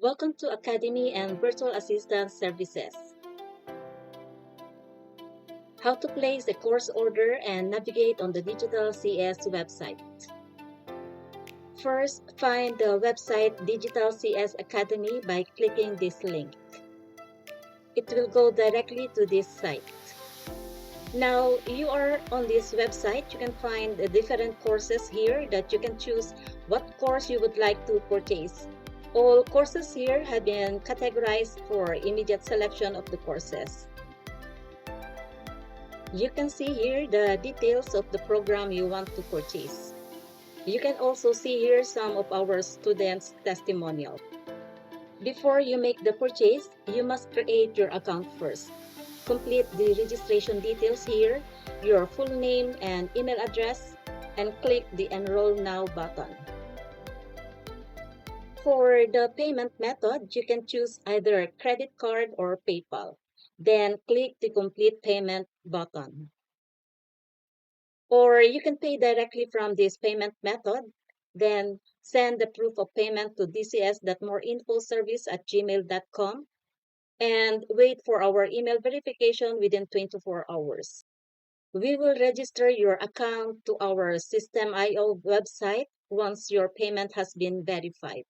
Welcome to Academy and Virtual Assistant Services. How to place a course order and navigate on the Digital CS website. First, find the website Digital CS Academy by clicking this link. It will go directly to this site. Now, you are on this website. You can find the different courses here that you can choose what course you would like to purchase. All courses here have been categorized for immediate selection of the courses. You can see here the details of the program you want to purchase. You can also see here some of our students' testimonial. Before you make the purchase, you must create your account first. Complete the registration details here, your full name and email address, and click the Enroll Now button. For the payment method, you can choose either credit card or PayPal. Then click the Complete Payment button. Or you can pay directly from this payment method, then send the proof of payment to dcs.morinfoservice@gmail.com and wait for our email verification within 24 hours. We will register your account to our System.io website once your payment has been verified.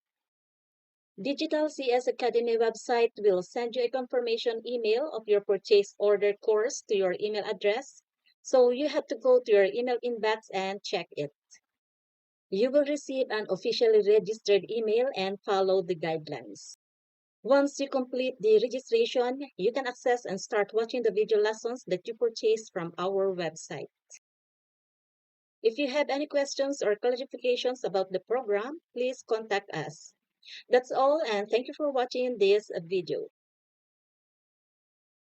Digital CS Academy website will send you a confirmation email of your purchase order course to your email address. So you have to go to your email inbox and check it. You will receive an officially registered email and follow the guidelines. Once you complete the registration, you can access and start watching the video lessons that you purchased from our website. If you have any questions or clarifications about the program, please contact us. That's all, and thank you for watching this video.